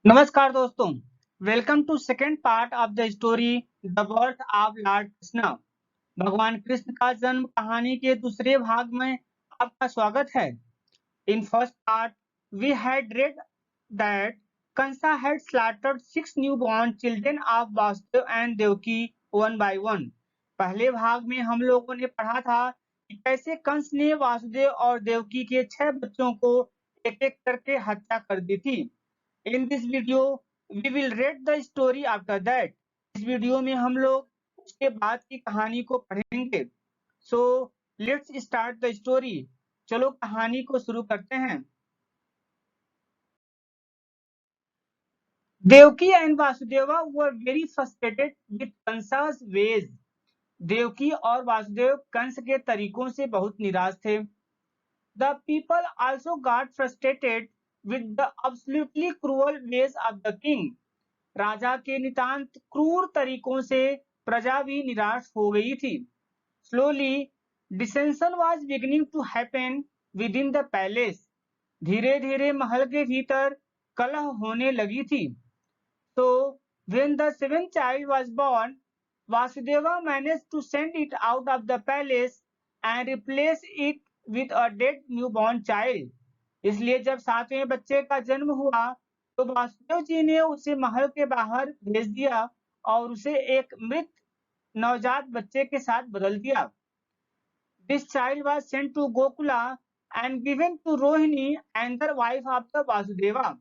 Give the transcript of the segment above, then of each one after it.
नमस्कार दोस्तों, welcome to second part of the story the birth of Lord Krishna. भगवान कृष्ण का जन्म कहानी के दूसरे भाग में आपका स्वागत है। In first part we had read that Kansa had slaughtered 6 newborn children of Vasudeva and Devaki one by one. पहले भाग में हम लोगों ने पढ़ा था कि कैसे कंस ने वासुदेव और देवकी के 6 बच्चों को एक-एक करके हत्या कर दी थी। In this video, we will read the story after that. इस वीडियो में हम लोग उसके बाद की कहानी को पढ़ेंगे। So let's start the story. चलो कहानी को शुरू करते हैं। Devaki and Vasudeva were very frustrated with Kansa's ways. Devaki और वासुदेव कंस के तरीकों से बहुत निराश थे। The people also got frustrated with the absolutely cruel ways of the king. राजा के नितांत क्रूर तरीकों से प्रजा भी निराश हो गई थी। Slowly, dissension was beginning to happen within the palace. धीरे धीरे महल के भीतर कलह होने लगी थी। So, when the seventh child was born, Vasudeva managed to send it out of the palace and replace it with a dead newborn child. इसलिए जब 7वें बच्चे का जन्म हुआ तो वासुदेव जी ने उसे महल के बाहर भेज दिया और उसे एक मृत नवजात बच्चे के साथ बदल दिया। This child was sent to Gokula and given to Rohini, another wife of the Vasudeva.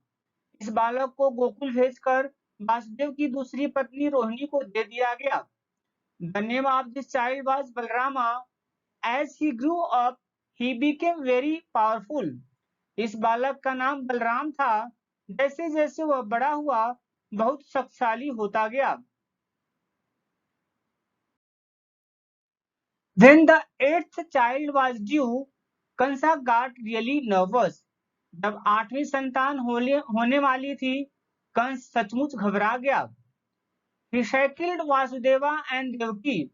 इस बालक को गोकुल भेजकर वासुदेव की दूसरी पत्नी रोहिणी को दे दिया गया। The name of this child was Balrama. As he grew up, he became very powerful. इस बालक का नाम बलराम था। जैसे जैसे वह बड़ा हुआ बहुत शक्तिशाली होता गया। When the 8th child was due, Kansa got really nervous. जब 8वीं संतान होने वाली थी, कंस सचमुच घबरा गया। He shackled Vasudeva and Devaki.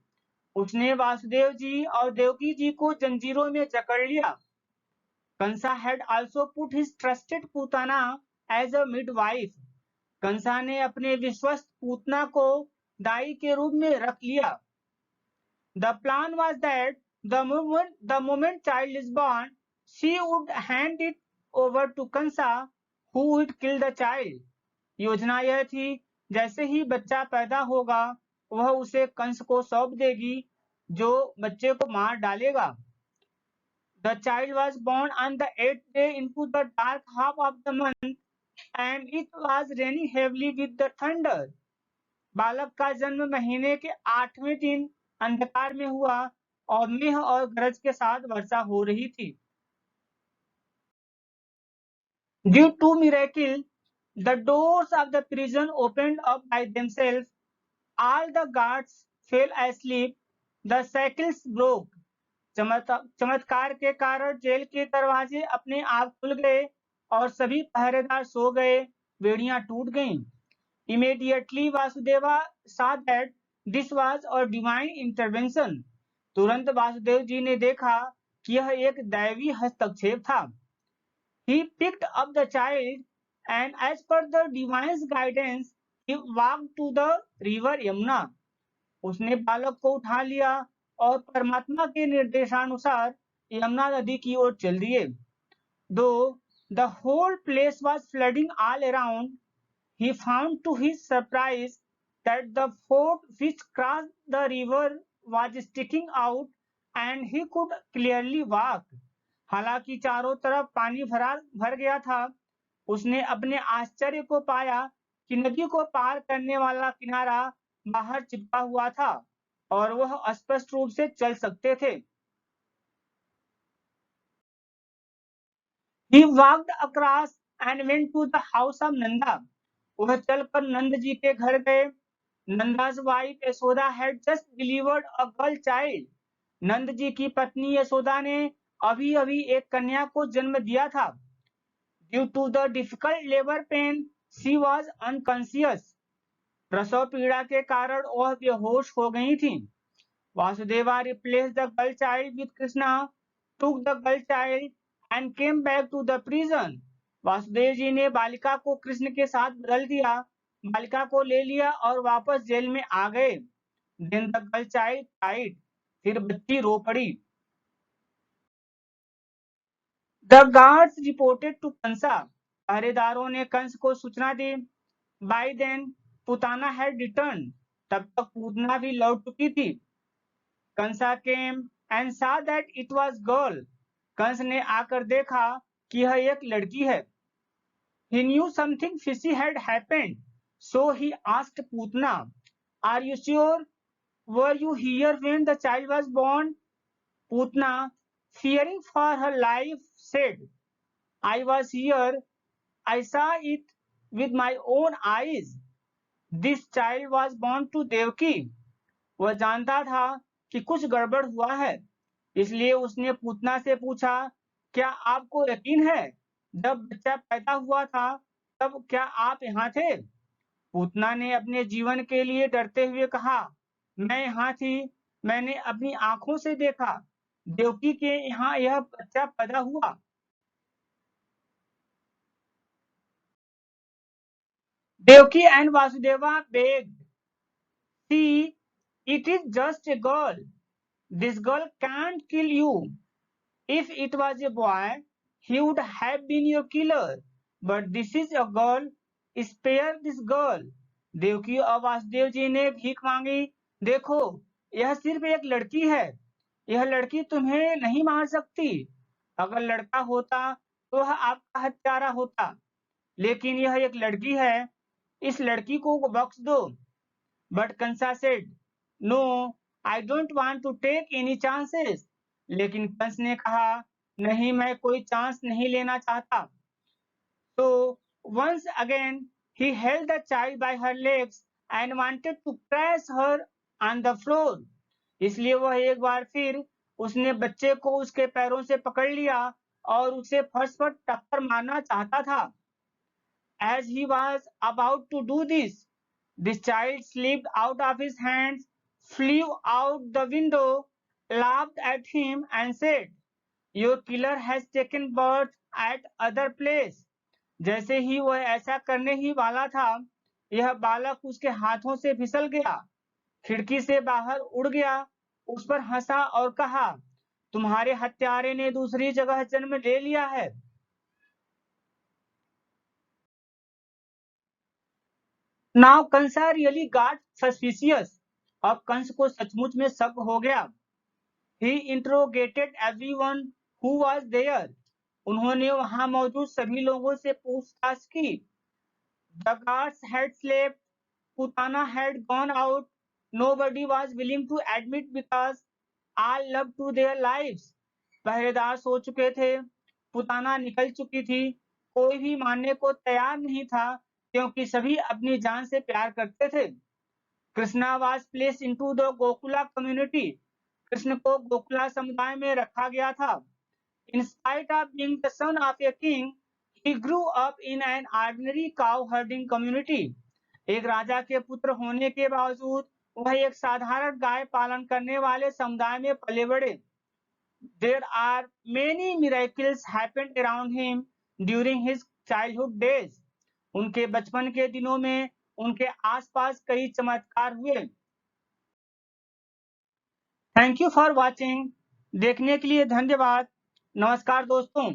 उसने वासुदेव जी और देवकी जी को जंजीरों में जकड़ लिया। Kansa had also put his trusted Putana as a midwife. कंसा ने अपने विश्वस्त पूतना को दाई के रूप में रख लिया। The plan was that the moment child is born, she would hand it over to Kansa, who would kill the child. योजना यह थी, जैसे ही बच्चा पैदा होगा, वह उसे कंस को सौंप देगी, जो बच्चे को मार डालेगा। The child was born on the 8th day into the dark half of the month, and it was raining heavily with the thunder. बालक का जन्म महीने के 8वें दिन अंधकार में हुआ और मेघ और गरज के साथ वर्षा हो रही थी। Due to miracle, the doors of the prison opened up by themselves. All the guards fell asleep. The shackles broke. चमत्कार के कारण जेल के दरवाजे अपने आप खुल गए और सभी पहरेदार सो गए। बेड़ियां टूट गईं। Immediately Vasudeva saw that this was a divine intervention. तुरंत वासुदेव जी ने देखा कि यह एक दैवी हस्तक्षेप था। He picked up the child and as per the divine's guidance, he walked to the river Yamuna. उसने बालक को उठा लिया और परमात्मा के निर्देशानुसार यमुना नदी की ओर चल दिए। Though the whole place was flooding all around, he found to his surprise that the fort which crossed the river was sticking out and he could clearly walk. हालांकि चारों तरफ पानी भर गया था, उसने अपने आश्चर्य को पाया कि नदी को पार करने वाला किनारा बाहर चिपका हुआ था और वह स्पष्ट रूप से चल सकते थे। He walked across and went to the house of Nanda. वह चलकर नंद जी के घर गए। Nanda's wife Yashoda had just delivered a girl child. Nand ji की पत्नी यशोदा ने अभी अभी एक कन्या को जन्म दिया था। Due to the difficult labor pain, she was unconscious. प्रसव पीड़ा के कारण वह बेहोश हो गई थी। Vasudeva replaced the girl child with Krishna, took the girl child and came back to the prison. Vasudev ji ने बालिका को कृष्ण के साथ बदल दिया, बालिका को ले लिया और वापस जेल में आ गए। दिन द गर्ल चाइल्ड क्राइड, फिर बच्ची रो पड़ी। The guards reported to Kansa, पहरेदारों ने कंस को सूचना दी। By then Putana had return, तब तक पूतना भी लौट चुकी थी। Kansa came and saw that it was girl, Kansa ने आकर देखा कि यह एक लड़की है। He knew something fishy had happened, so he asked Putna, "Are you sure? Were you here when the child was born?" Putna, fearing for her life, said, "I was here. I saw it with my own eyes. This child was born to Devaki." वह जानता था कि कुछ गड़बड़ हुआ है, इसलिए उसने पूतना से पूछा, क्या आपको यकीन है जब बच्चा पैदा हुआ था तब क्या आप यहाँ थे? पूतना ने अपने जीवन के लिए डरते हुए कहा, मैं यहाँ थी, मैंने अपनी आंखों से देखा, देवकी के यहाँ यह बच्चा पैदा हुआ। Devaki and Vasudeva begged, see it is just a girl, this girl can't kill you. If it was a boy, he would have been your killer. But this is a girl. Spare this girl. Devaki और वासुदेव जी ने भीख मांगी। देखो, यह सिर्फ एक लड़की है। यह लड़की तुम्हें नहीं मार सकती। अगर लड़का होता तो वह आपका हत्यारा होता, लेकिन यह एक लड़की है। इस लड़की को बख्श दो। But Kansa said, no, I don't want to take any chances. लेकिन कंस ने कहा, नहीं, मैं कोई चांस नहीं लेना चाहता। So once again he held the child by her legs and wanted to crash her on the floor. इसलिए वह एक बार फिर उसने बच्चे को उसके पैरों से पकड़ लिया और उसे फर्श पर टक्कर मारना चाहता था। As he was about to do this, this child slipped out of his hands, flew out the window, laughed at him and said, "Your killer has taken birth at other place." जैसे ही वह ऐसा करने ही वाला था, यह बालक उसके हाथों से फिसल गया, खिड़की से बाहर उड़ गया, उस पर हंसा और कहा, तुम्हारे हत्यारे ने दूसरी जगह जन्म ले लिया है। नाउ कंसा रियली गॉट सस्पिशियस, अब कंस को सचमुच में शक हो गया। ही इंट्रोगेटेड एवरीवन हु वाज देयर, उन्होंने वहां मौजूद सभी लोगों से पूछताछ की। The guards had slept, Putana had gone out. Nobody was willing to admit because all loved to their lives. पहरेदार सो चुके थे, पुताना निकल चुकी थी, कोई भी मानने को तैयार नहीं था क्योंकि सभी अपनी जान से प्यार करते थे। Krishna was placed into the Gokula community. Krishna को गोकुला समुदाय में रखा गया था। In spite of being the son of a king, he grew up in an ordinary cow herding community. एक राजा के पुत्र होने के बावजूद वह एक साधारण गाय पालन करने वाले समुदाय में पले बढ़े। There are many miracles happened around him during his childhood days. उनके बचपन के दिनों में उनके आसपास कई चमत्कार हुए। Thank you for watching. देखने के लिए धन्यवाद। नमस्कार दोस्तों।